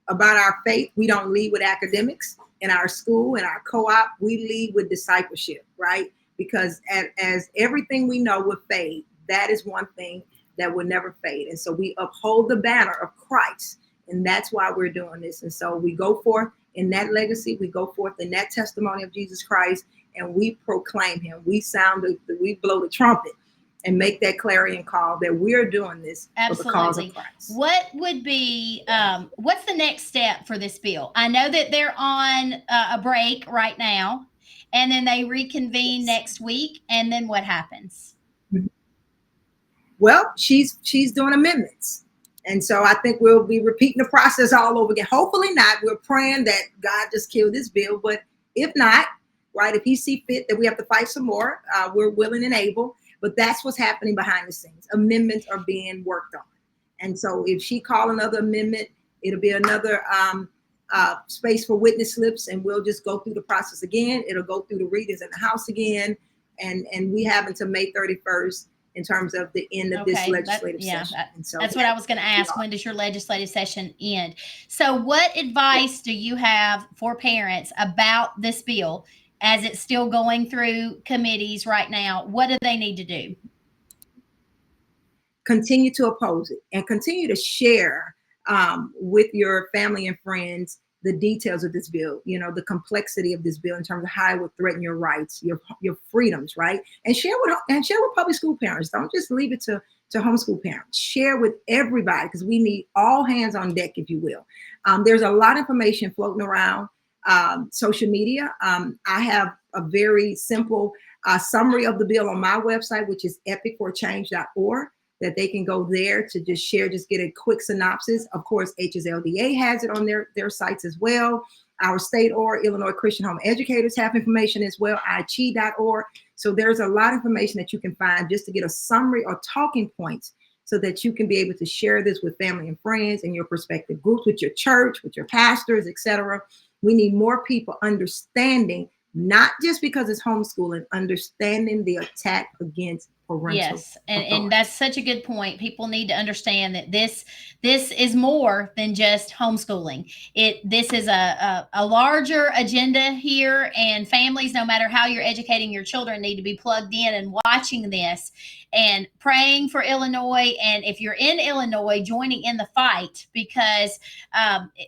about our faith. We don't lead with academics. In our school, in our co-op, we lead with discipleship, right? Because as everything we know will fade, that is one thing that will never fade. And so we uphold the banner of Christ. And that's why we're doing this. And so we go forth in that legacy. We go forth in that testimony of Jesus Christ. and we proclaim him. We blow the trumpet and make that clarion call that we're doing this for the cause of Christ. What would be, what's the next step for this bill? I know that they're on a break right now, and then they reconvene next week, and then what happens? Well, she's doing amendments. And so I think we'll be repeating the process all over again. Hopefully not. We're praying that God just killed this bill. But if not, right, if he see fit that we have to fight some more, we're willing and able. But that's what's happening behind the scenes. Amendments are being worked on. And so if she call another amendment, it'll be another space for witness slips, and we'll just go through the process again. It'll go through the readings in the House again. And we have until May 31st in terms of the end of this legislative session. And so that's what I was going to ask. When does your legislative session end? So what advice do you have for parents about this bill as it's still going through committees right now? What do they need to do? Continue to oppose it and continue to share with your family and friends the details of this bill, the complexity of this bill in terms of how it would threaten your rights, your freedoms, right? And share with public school parents. Don't just leave it to homeschool parents. Share with everybody, because we need all hands on deck, if you will. There's a lot of information floating around social media. I have a very simple summary of the bill on my website, which is epicforchange.org. that they can go there to just get a quick synopsis. Of course, HSLDA has it on their sites as well. Our state or Illinois Christian Home Educators have information as well, ICHE.org. So there's a lot of information that you can find just to get a summary or talking points so that you can be able to share this with family and friends and your prospective groups, with your church, with your pastors, etc. We need more people understanding, not just because it's homeschooling, understanding the attack against parental. Yes, and that's such a good point. People need to understand that this is more than just homeschooling. This is a larger agenda here, and families, no matter how you're educating your children, need to be plugged in and watching this and praying for Illinois. And if you're in Illinois, joining in the fight, because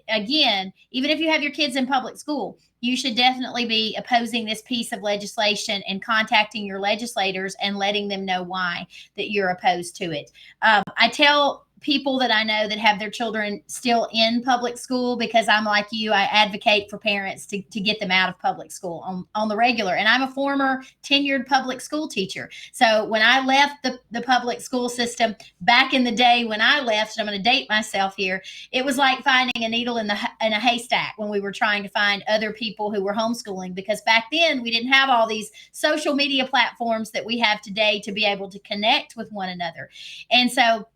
again, even if you have your kids in public school, you should definitely be opposing this piece of legislation and contacting your legislators and letting them know why that you're opposed to it. I tell people that I know that have their children still in public school, because I'm like you, I advocate for parents to get them out of public school on the regular. And I'm a former tenured public school teacher. So when I left the public school system back in the day when I left, and I'm going to date myself here, it was like finding a needle in a haystack when we were trying to find other people who were homeschooling, because back then we didn't have all these social media platforms that we have today to be able to connect with one another. And so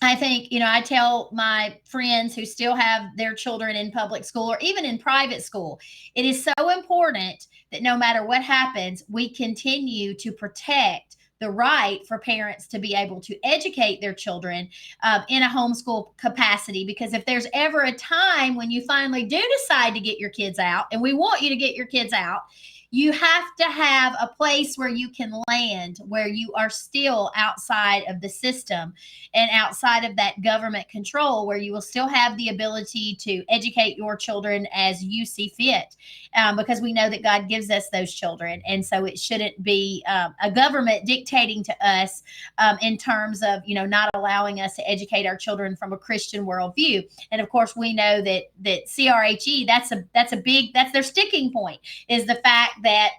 I think, I tell my friends who still have their children in public school or even in private school, it is so important that no matter what happens, we continue to protect the right for parents to be able to educate their children in a homeschool capacity. Because if there's ever a time when you finally do decide to get your kids out, and we want you to get your kids out, you have to have a place where you can land, where you are still outside of the system and outside of that government control, where you will still have the ability to educate your children as you see fit, because we know that God gives us those children. And so it shouldn't be a government dictating to us in terms of, not allowing us to educate our children from a Christian worldview. And of course, we know that CRHE, that's their sticking point, is the fact that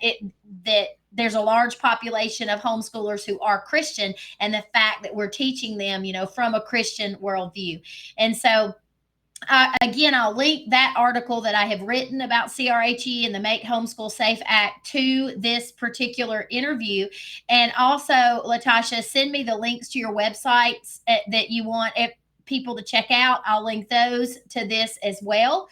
there's a large population of homeschoolers who are Christian, and the fact that we're teaching them, from a Christian worldview. And so, again, I'll link that article that I have written about CRHE and the Make Homeschool Safe Act to this particular interview. And also, Latasha, send me the links to your websites that you want people to check out. I'll link those to this as well.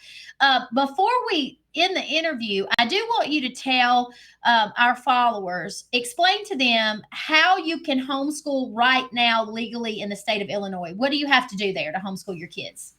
Before we end the interview, I do want you to tell our followers, explain to them how you can homeschool right now legally in the state of Illinois. What do you have to do there to homeschool your kids?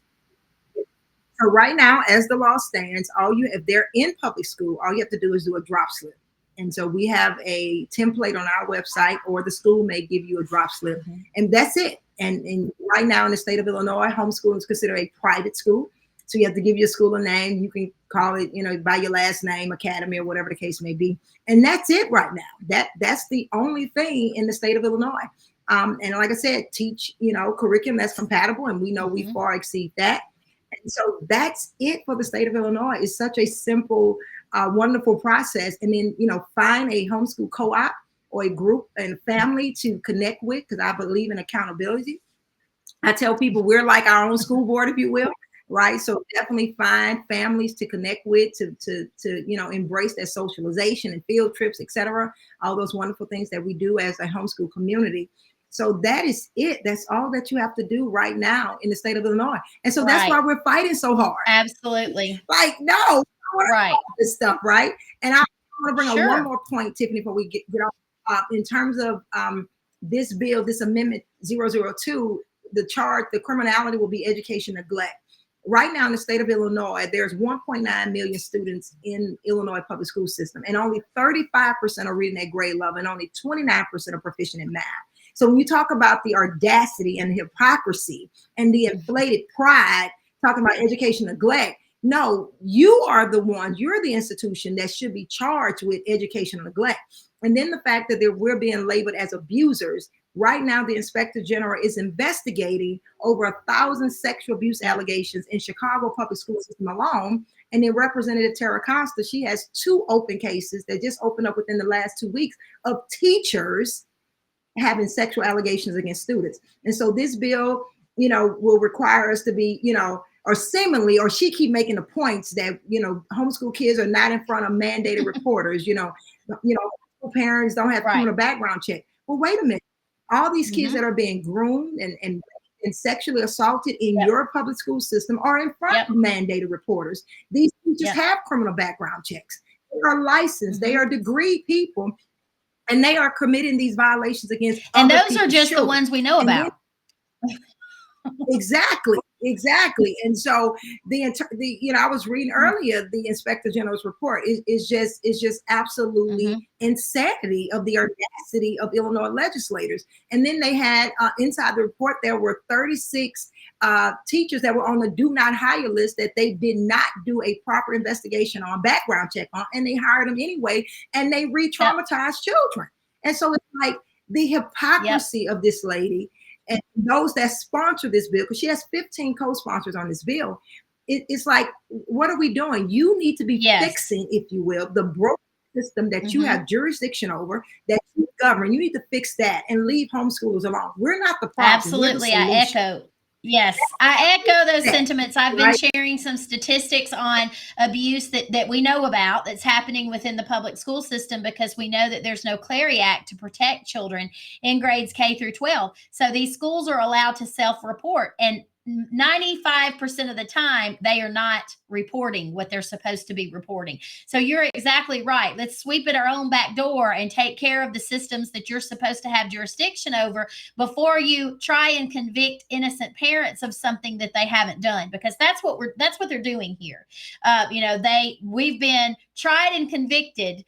So right now, as the law stands, if they're in public school, all you have to do is do a drop slip. And so we have a template on our website, or the school may give you a drop slip, and that's it. And right now in the state of Illinois, homeschooling is considered a private school. So you have to give your school a name. You can call it, by your last name, academy, or whatever the case may be. And that's it right now. That's the only thing in the state of Illinois. And like I said, teach, curriculum that's compatible, and we know we far exceed that. And so that's it for the state of Illinois. It's such a simple, wonderful process. And then, find a homeschool co-op or a group and family to connect with, because I believe in accountability. I tell people we're like our own school board, if you will, right? So definitely find families to connect with, to embrace their socialization and field trips, etc. All those wonderful things that we do as a homeschool community. So that is it. That's all that you have to do right now in the state of Illinois. And so that's why we're fighting so hard. Absolutely. Like, no, I want to this stuff, right? And I want to bring up one more point, Tiffany, before we get off. In terms of this bill, this amendment 002, the criminality will be education neglect. Right now in the state of Illinois, there's 1.9 million students in Illinois public school system, and only 35% are reading at grade level, and only 29% are proficient in math. So when you talk about the audacity and the hypocrisy and the inflated pride, talking about education neglect, no, you are the ones, you're the institution that should be charged with education neglect. And then the fact that we're being labeled as abusers. Right now, the Inspector General is investigating over 1,000 sexual abuse allegations in Chicago public school system alone. And then Representative Tara Costa, she has 2 open cases that just opened up within the last 2 weeks of teachers having sexual allegations against students. And so this bill, will require us to be, or seemingly, or she keep making the points that, homeschool kids are not in front of mandated reporters, parents don't have criminal background check. Well, wait a minute. All these kids that are being groomed and sexually assaulted in your public school system are in front of mandated reporters. These teachers have criminal background checks. They are licensed. They are degreed people, and they are committing these violations against and those are just the ones we know about. Exactly. And so I was reading earlier the Inspector General's report is just absolutely insanity of the audacity of Illinois legislators. And then they had inside the report, there were 36 teachers that were on the do not hire list that they did not do a proper investigation on, background check on, and they hired them anyway, and they re-traumatized children. And so it's like the hypocrisy of this lady and those that sponsor this bill, because she has 15 co-sponsors on this bill. It's like, what are we doing? You need to be fixing, if you will, the broken system that you have jurisdiction over, that you govern. You need to fix that and leave homeschoolers alone. We're not the problem. Absolutely, I echo. Yes, I echo those sentiments. I've been sharing some statistics on abuse that we know about that's happening within the public school system, because we know that there's no Clery Act to protect children in grades K through 12. So these schools are allowed to self-report, and 95% of the time they are not reporting what they're supposed to be reporting. So you're exactly right. Let's sweep at our own back door and take care of the systems that you're supposed to have jurisdiction over before you try and convict innocent parents of something that they haven't done, because that's what they're doing here. We've been tried and convicted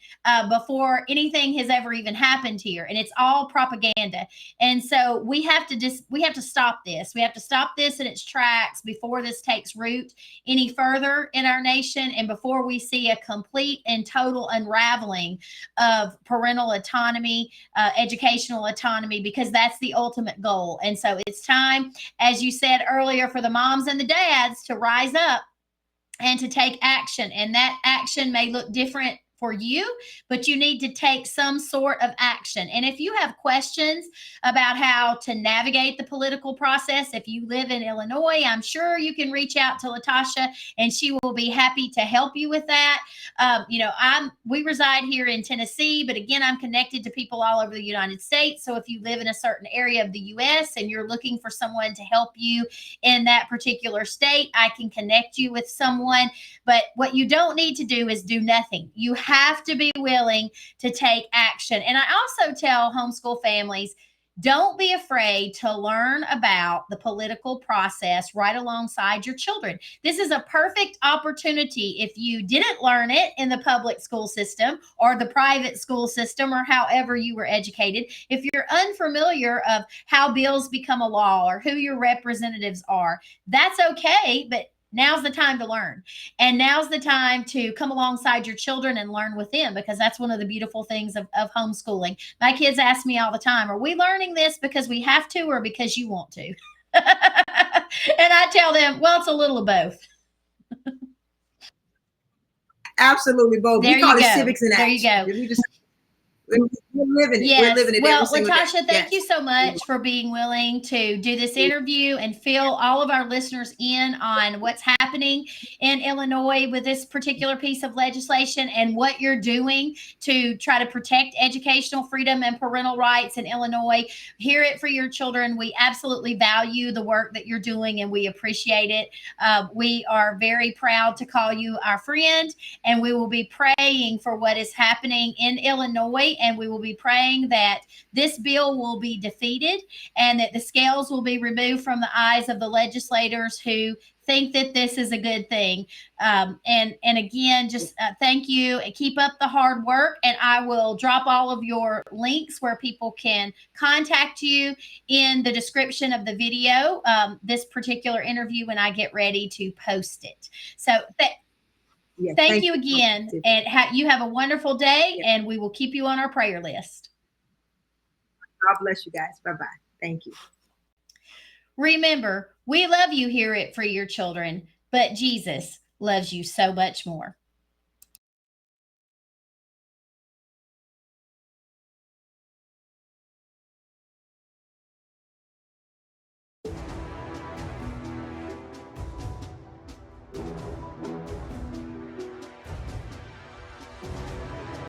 before anything has ever even happened here, and it's all propaganda. And so we have to stop this. We have to stop this in its tracks before this takes root any further in our nation, and before we see a complete and total unraveling of parental autonomy, educational autonomy, because that's the ultimate goal. And so it's time, as you said earlier, for the moms and the dads to rise up and to take action. And that action may look different for you, but you need to take some sort of action. And if you have questions about how to navigate the political process, if you live in Illinois, I'm sure you can reach out to Latasha and she will be happy to help you with that. We reside here in Tennessee, but again, I'm connected to people all over the United States. So if you live in a certain area of the US and you're looking for someone to help you in that particular state, I can connect you with someone. But what you don't need to do is do nothing. You have to be willing to take action. And I also tell homeschool families, don't be afraid to learn about the political process right alongside your children. This is a perfect opportunity, if you didn't learn it in the public school system or the private school system or however you were educated. If you're unfamiliar of how bills become a law or who your representatives are, that's okay. But Now's the time to learn. And now's the time to come alongside your children and learn with them, because that's one of the beautiful things of homeschooling. My kids ask me all the time, are we learning this because we have to or because you want to? And I tell them, well, it's a little of both. Absolutely both. There We call you it go. civics in There action. you go. We just we're living it. Yes. We're living it well, every single Latasha, day. thank you so much for being willing to do this interview and fill all of our listeners in on what's happening in Illinois with this particular piece of legislation and what you're doing to try to protect educational freedom and parental rights in Illinois. Hear it for your children. We absolutely value the work that you're doing and we appreciate it. We are very proud to call you our friend, and we will be praying for what is happening in Illinois, and we will be praying that this bill will be defeated and that the scales will be removed from the eyes of the legislators who think that this is a good thing. And again, just thank you and keep up the hard work. And I will drop all of your links where people can contact you in the description of the video, this particular interview, when I get ready to post it. So Yes, thank you again, Tiffany. and you have a wonderful day, and we will keep you on our prayer list. God bless you guys. Bye-bye. Thank you. Remember, we love you here at Free Your Children, but Jesus loves you so much more.